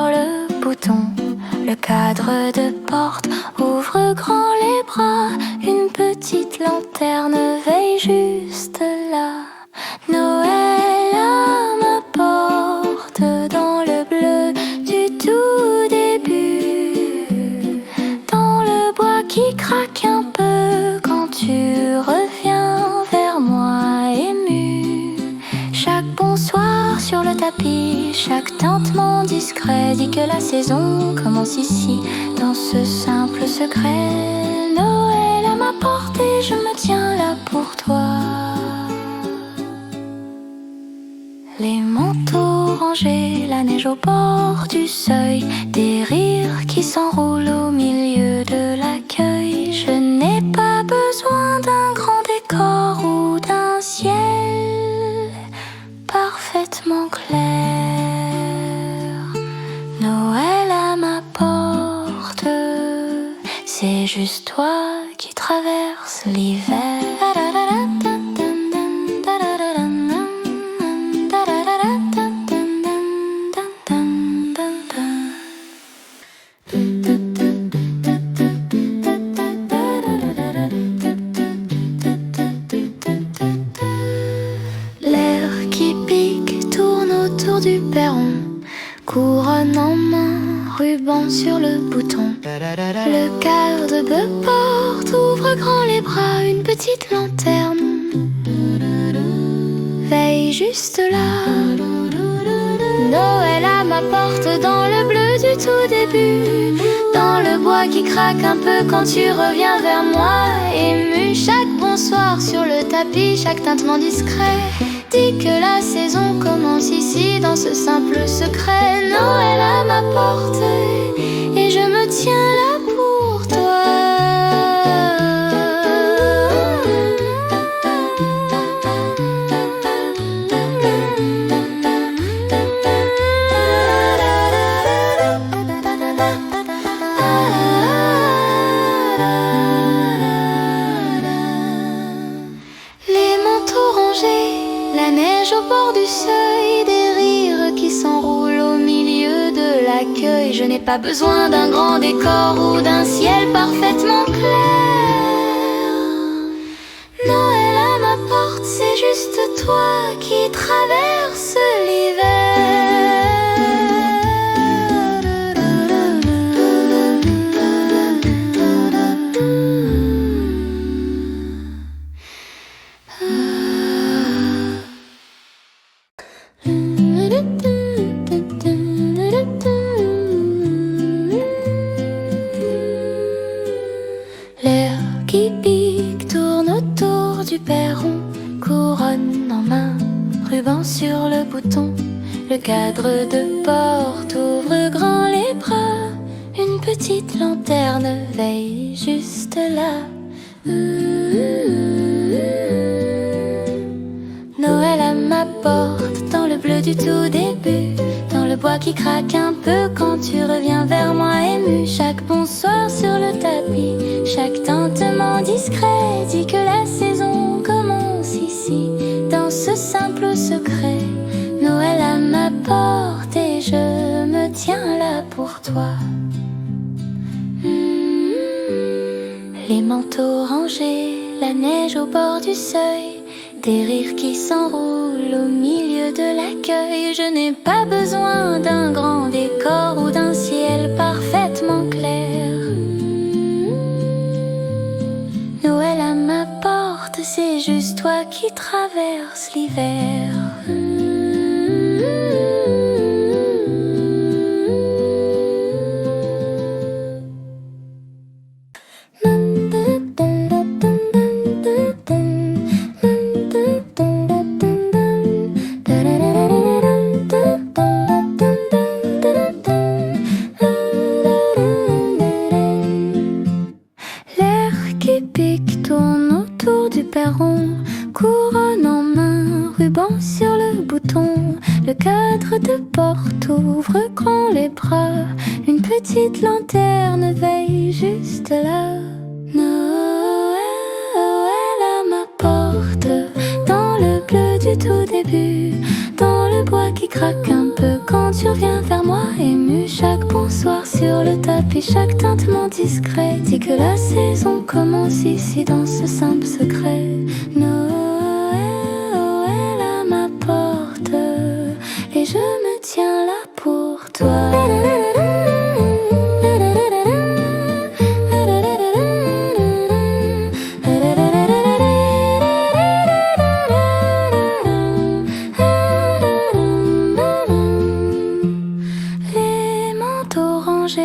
sur le bouton. Le cadre de porte ouvre grand les bras. Une petite lanterne veille juste là. Noël à ma porte dans le bleu du tout début. Dans le bois qui craque un peu quand tu reviens vers moi ému. Chaque bonsoir sur le tapis, chaque tintement discret dit que la saison commence ici, dans ce simple secret. Noël à ma porte et je me tiens là pour toi. Les manteaux rangés, la neige au bord du seuil, des rires qui s'enroulent au milieu de l'accueil. Je n'ai pas besoin d'un grand décor ou d'un ciel parfaitement clair. Noël à ma porte, c'est juste toi qui traverse l'hiver. L'air qui pique tourne autour du perron, couronne en main, ruban sur le bouton. Le garde-porte ouvre grand les bras, une petite lanterne veille juste là. Noël à ma porte dans le bleu du tout début. Dans le bois qui craque un peu quand tu reviens vers moi ému. Chaque bonsoir sur le tapis, chaque tintement discret dit que la saison commence ici, dans ce simple secret. Noël à ma porte et je me tiens là pour toi. Les manteaux rangés, la neige au bord du seuil, des rires qui s'enroulent au milieu de l'accueil. Je n'ai pas besoin d'un grand décor ou d'un ciel parfaitement clair. Noël à ma porte, c'est juste toi qui traverse L'air qui pique tourne autour du perron, couronne en main, ruban sur le bouton. Le cadre de porte ouvre grand les bras, une petite lanterne veille juste là. Noël à ma porte, dans le bleu du tout début. Dans le bois qui craque un peu quand tu reviens vers moi ému. Chaque bonsoir sur le tapis, chaque tintement discret dit que la saison commence ici, dans ce simple secret. Noël à ma porte et je me tiens là pour toi. Les manteaux rangés, la neige au bord du seuil, des rires qui s'enroulent au milieu de l'accueil. Je n'ai pas besoin d'un grand décor ou d'un ciel parfaitement clair. Noël à ma porte, c'est juste toi qui traverse l'hiver. Couronne en main, ruban sur le bouton. Le cadre de porte ouvre grand les bras, une petite lanterne veille juste là. Noël à ma porte, dans le bleu du tout début. Dans le bois qui craque un peu quand tu reviens vers moi ému. sur le tapis, chaque tintement discret dit que la saison commence ici dans ce simple secret. Noël à ma porte et je me tiens là pour toi.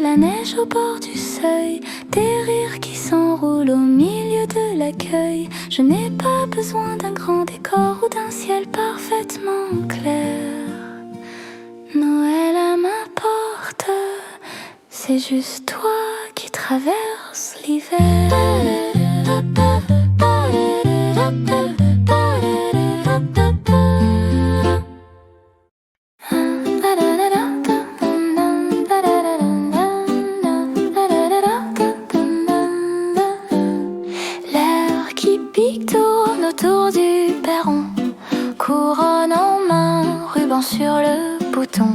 La neige au bord du seuil, des rires qui s'enroulent au milieu de l'accueil. Je n'ai pas besoin d'un grand décor ou d'un ciel parfaitement clair. Noël à ma porte, c'est juste toi qui traverses l'hiver. Tourne autour du perron, couronne en main, ruban sur le bouton.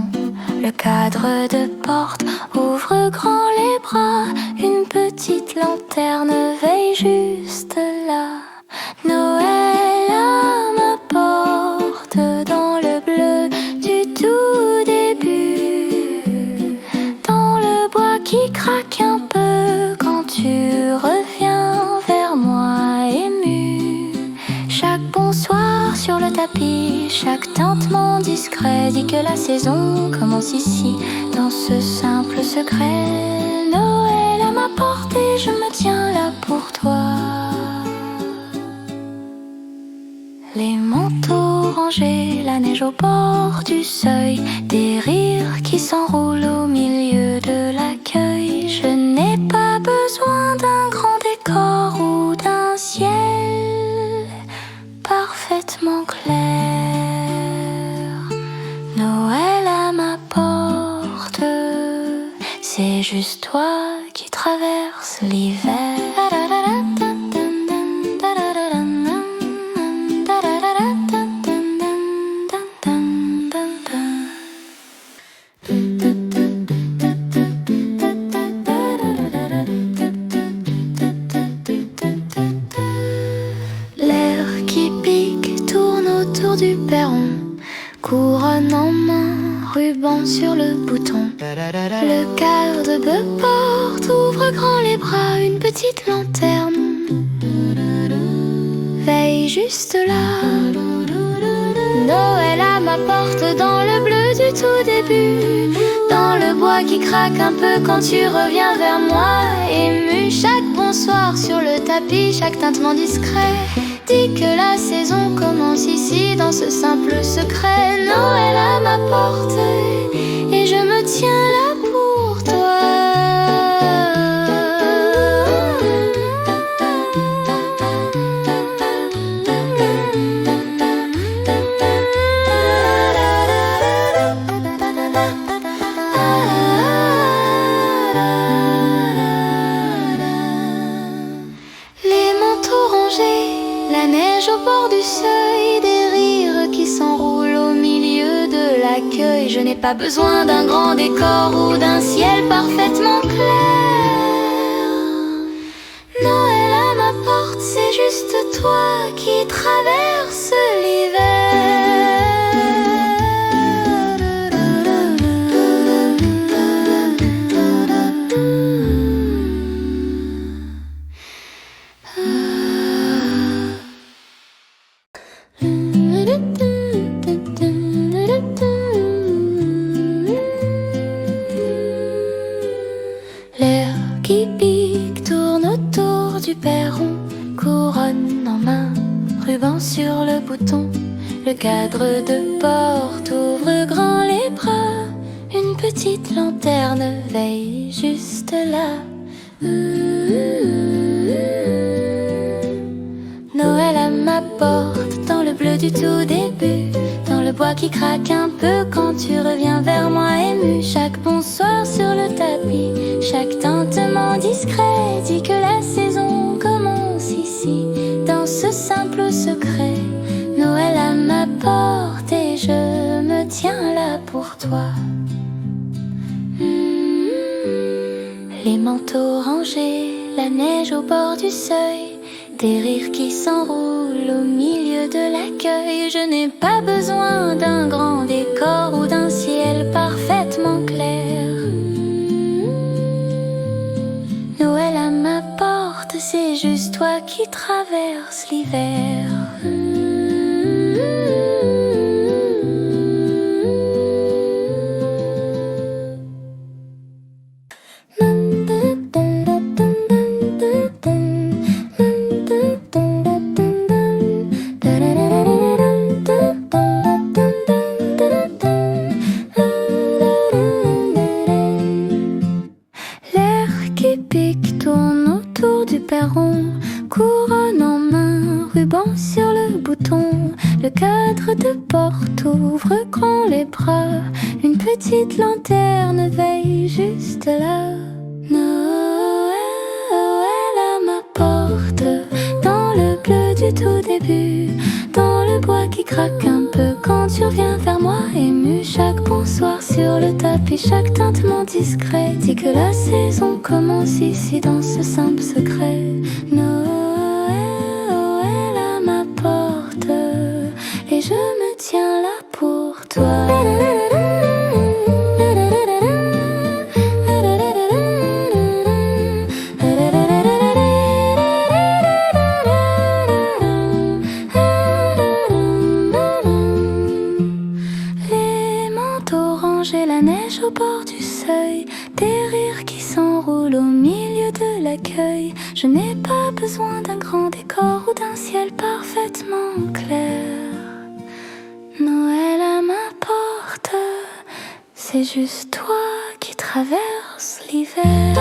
Le cadre de porte ouvre grand les bras, une petite lanterne veille juste là. Noël à ma porte, dans le bleu du tout début, dans le bois qui craque un peu quand tu reviens vers moi ému. Chaque bonsoir sur le tapis, chaque tintement discret dit que la saison commence ici, dans ce simple secret. Noël à ma porte et je me tiens là pour toi. Les manteaux rangés, la neige au bord du seuil, des rires qui s'enroulent au milieu de l'accueil. Je n'ai pas besoin d'un grand décor ou d'un ciel parfaitement clair. Noël à ma porte, c'est juste toi qui traverses l'hiver. L'air qui pique tourne autour du perron, couronne en main, ruban sur le bouton. Le garde-bœuf porte ouvre grand les bras, une petite lanterne veille juste là. Noël à ma porte, dans le bleu du tout début, dans le bois qui craque un peu quand tu reviens vers moi ému. Chaque bonsoir sur le tapis, chaque tintement discret dit que la saison commence ici, dans ce simple secret. Noël à ma porte et je me tiens là pour toi. Les manteaux rangés, la neige au bord du seuil, des rires qui s'enroulent au milieu de l'accueil. Je n'ai pas besoin d'un grand décor ou d'un ciel parfaitement clair. Noël à ma porte, c'est juste toi qui traverses L'air qui pique tourne autour du perron, couronne en main, ruban sur le bouton. Le cadre de porte ouvre grand les bras, une petite lanterne veille juste là. Noël à ma porte, dans le bleu du tout début, dans le bois qui craque un peu quand tu reviens vers moi ému. Chaque bonsoir sur le tapis, chaque tintement discret dit que la saison commence ici, dans ce simple secret. Noël à ma porte et je me tiens là pour toi. Les manteaux rangés, la neige au bord du seuil, des rires qui s'enroulent au milieu de l'accueil. Je n'ai pas besoin d'un grand décor ou d'un ciel parfaitement clair. Noël à ma porte, c'est juste toi qui traverses l'hiver. Tourne autour du perron, couronne en main, ruban sur le bouton. Le cadre de porte ouvre grand les bras, une petite lanterne veille juste là. Noël à ma porte, dans le bleu du tout début, dans le bois qui craque un peu quand tu reviens vers moi ému. Chaque bonsoir sur le tapis, chaque tintement discret dit que la saison commence ici dans ce simple secret. Noël à ma porte, et je me tiens là pour toi. J'ai la neige au bord du seuil, des rires qui s'enroulent au milieu de l'accueil. Je n'ai pas besoin d'un grand décor ou d'un ciel parfaitement clair. Noël à ma porte, c'est juste toi qui traverses l'hiver.